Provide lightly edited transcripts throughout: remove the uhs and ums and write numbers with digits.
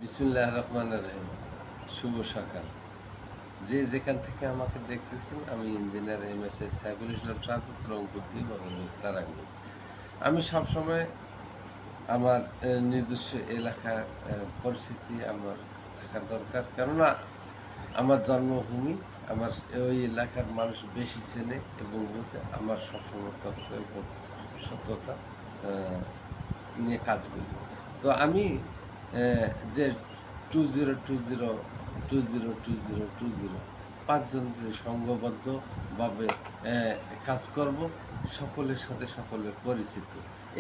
বিসমিল্লাহির রহমানির রহিম। শুভ সকাল। যে যেখান থেকে আমাকে দেখতেছেন, আমি ইঞ্জিনিয়ার এম.এস.সি. সাইফুল ইসলাম শাহাদাত রংপুর দিয়ে বাংলাদেশ তারাগুল। আমি সবসময় আমার নিজস্ব এলাকার পরিস্থিতি আমার থাকা দরকার। কেননা আমার জন্মভূমি, আমার ওই এলাকার মানুষ বেশি চেনে এবং বোঝে। আমার সবসময় তথ্য এবং সত্যতা আ নিয়ে কাজ করি। তো আমি যে 2020, 2020, ৫ জন যে সংঘবদ্ধভাবে কাজ করব, সকলের সাথে সকলের পরিচিত।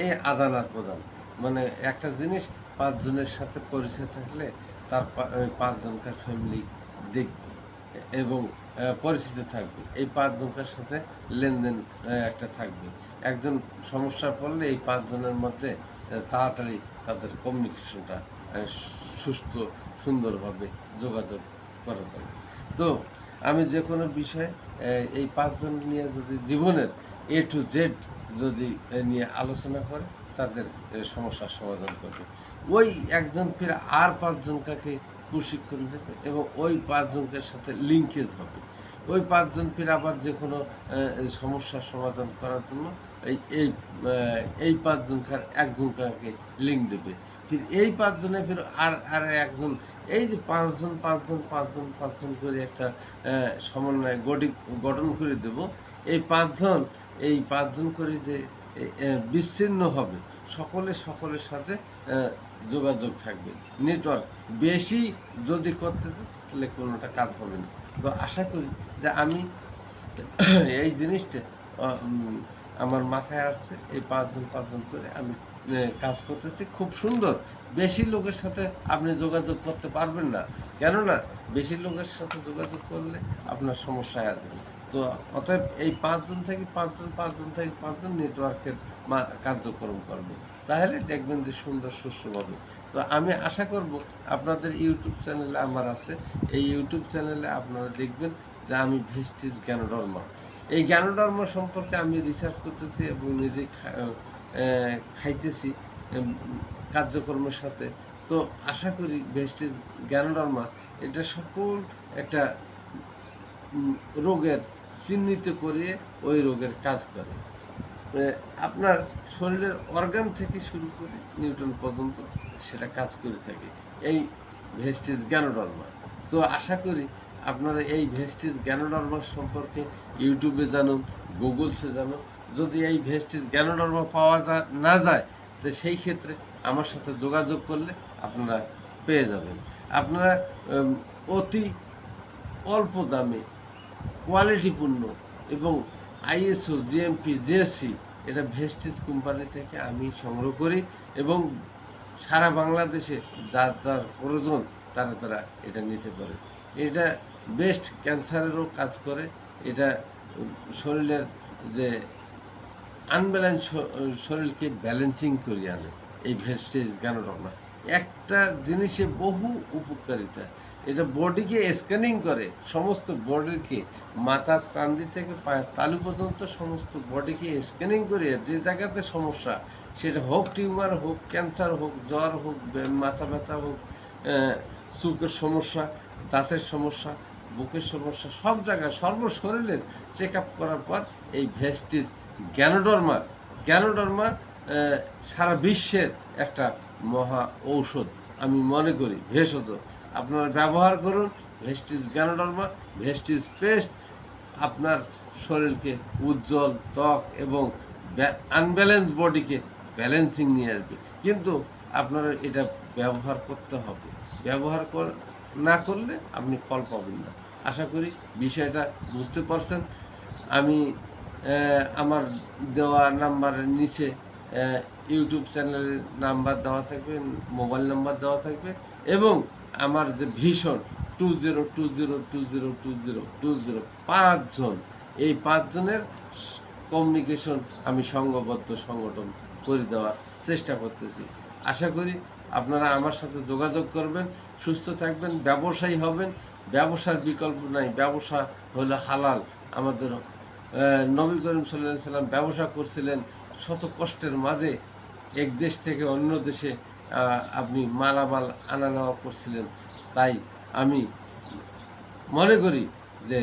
এই আদান-প্রদান। মানে একটা জিনিস ৫ জনের সাথে পরিচয় থাকলে তার ৫ জনকার ফ্যামিলি দেখবে এবং পরিচিত থাকবে। এই ৫ জনকার সাথে লেনদেন একটা থাকবে। একজন সমস্যায় পড়লে এই ৫ জনের মধ্যে তাড়াতাড়ি তাদের কমিউনিকেশনটা আ সুস্থ সুন্দরভাবে যোগাযোগ করা যাবে। তো আমি যেকোনো বিষয়ে এই ৫ জন নিয়ে যদি জীবনের A to Z যদি নিয়ে আলোচনা করে তাদের সমস্যার সমাধান করবে। ওই একজন ফির আর ৫ জনকে প্রশিক্ষণ দেবে এবং ওই ৫ জনকের সাথে লিঙ্কেজ হবে। ওই ৫ জন ফির আবার যেকোনো সমস্যার সমাধান করার জন্য এই ৫ জনকার একজনকে লিঙ্ক দেবে। ফির এই ৫ জনে ফির আর একজন, এই যে ৫ জন, ৫ জন, ৫ জন, ৫ জন করে একটা সমন্বয় গঠন করে দেব। এই ৫ জন, এই ৫ জন করে যে বিচ্ছিন্ন হবে, সকলের সাথে যোগাযোগ থাকবে। নেটওয়ার্ক বেশি যদি করতে চাই তাহলে কোনোটা কাজ হবে না। তো আশা করি যে আমি এই জিনিসটা আমার মাথায় আসছে। এই ৫ জন ৫ জন করে আমি কাজ করতেছি খুব সুন্দর। বেশি লোকের সাথে আপনি যোগাযোগ করতে পারবেন না। কেননা বেশি লোকের সাথে যোগাযোগ করলে আপনার সমস্যায় আসবেন। তো অতএব এই ৫ জন থেকে ৫ জন, ৫ জন থেকে ৫ জন নেটওয়ার্কের কার্যক্রম করবে। তাহলে দেখবেন যে সুন্দর সুষ্ঠুভাবে। তো আমি আশা করব আপনাদের ইউটিউব চ্যানেলে আমার আছে। এই ইউটিউব চ্যানেলে আপনারা দেখবেন যে আমি ভেস্টিজ জ্ঞানধর্ম। এই জ্ঞানধর্ম সম্পর্কে আমি রিসার্চ করতেছি এবং নিজে খাইতেছি কার্যক্রমের সাথে। তো আশা করি ভেস্টিজ জ্ঞানধর্ম এটা সকল একটা রোগের চিহ্নিত করিয়ে ওই রোগের কাজ করে। আপনার শরীরের অর্গান থেকে শুরু করে নিউটন পর্যন্ত সেটা কাজ করে থাকে এই ভেস্টিজ জ্ঞানধর্ম। তো আশা করি আপনারা এই ভেস্টিজ জ্ঞানধর্ম সম্পর্কে ইউটিউবে জানুন, গুগলসে জানুন। যদি এই ভেস্টিজ জ্ঞানধর্ম পাওয়া না যায়, তো সেই ক্ষেত্রে আমার সাথে যোগাযোগ করলে আপনারা পেয়ে যাবেন। আপনারা অতি অল্প দামে কোয়ালিটিপূর্ণ এবং আইএসও, জিএমপি, জিএসসি এটা ভেস্টিজ কোম্পানি থেকে আমি সংগ্রহ করি এবং সারা বাংলাদেশে যার যার প্রয়োজন তারা এটা নিতে পারে। এটা বেস্ট ক্যান্সারেরও কাজ করে। এটা শরীরের যে আনব্যালেন্স শরীরকে ব্যালেন্সিং করিয়ে আনে এই ভেস্টিজ জ্ঞানরত্না। একটা জিনিসে বহু উপকারিতা। এটা বডিকে স্ক্যানিং করে, সমস্ত বডিকে মাথার চান্দি থেকে পায়ের তালু পর্যন্ত সমস্ত বডিকে স্ক্যানিং করে যে জায়গাতে সমস্যা, সেটা হোক টিউমার হোক, ক্যান্সার হোক, জ্বর হোক, মাথা ব্যথা হোক, চোখের সমস্যা, দাঁতের সমস্যা, বুকের সমস্যা, সব জায়গায় সর্বশরীরের চেক আপ করার পর এই ভেস্টিজ জ্ঞানোডার্মা সারা বিশ্বের একটা মহা ঔষধ আমি মনে করি। ভেষজ আপনারা ব্যবহার করুন। ভেস্টিজ জ্ঞানোডার্মা, ভেস্টিজ পেস্ট আপনার শরীরকে উজ্জ্বল ত্বক এবং আনব্যালেন্স বডিকে ব্যালেন্সিং নিয়ে আসবে। কিন্তু আপনারা এটা ব্যবহার করতে হবে। ব্যবহার না করলে আপনি ফল পাবেন না। আশা করি বিষয়টা বুঝতে পারছেন। আমি আমার দেওয়া নাম্বারের নিচে ইউটিউব চ্যানেলের নাম্বার দেওয়া থাকবে, মোবাইল নাম্বার দেওয়া থাকবে এবং আমার যে ভীষণ 2020202020 5 জন, এই 5 জনের কমিউনিকেশন আমি সংঘবদ্ধ সংগঠন করে দেওয়ার চেষ্টা করতেছি। আশা করি আপনারা আমার সাথে যোগাযোগ করবেন, সুস্থ থাকবেন, ব্যবসায়ী হবেন। ব্যবসার বিকল্প নাই, ব্যবসা হলো হালাল। আমাদের নবী করিম সাল্লাল্লাহু আলাইহি সাল্লাম ব্যবসা করছিলেন শত কষ্টের মাঝে, এক দেশ থেকে অন্য দেশে আপনি মালামাল আনা নেওয়া করছিলেন। তাই আমি মনে করি যে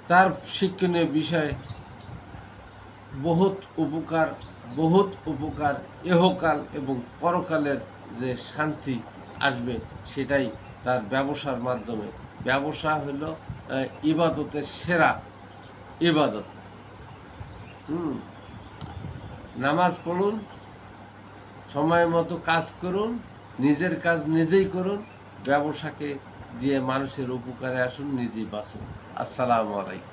তার শিক্ষণীয় বিষয় বহুত উপকার, বহুত উপকার ইহকাল এবং পরকালের যে শান্তি আসবে সেটাই তার ব্যবসার মাধ্যমে। ব্যবসা হলো ইবাদতের সেরা ইবাদত। হুম, নামাজ পড়ুন, সময় মতো কাজ করুন, নিজের কাজ নিজেই করুন, ব্যবসাকে দিয়ে মানুষের উপকারে আসুন, নিজেই বাঁচুন। আসসালামু আলাইকুম।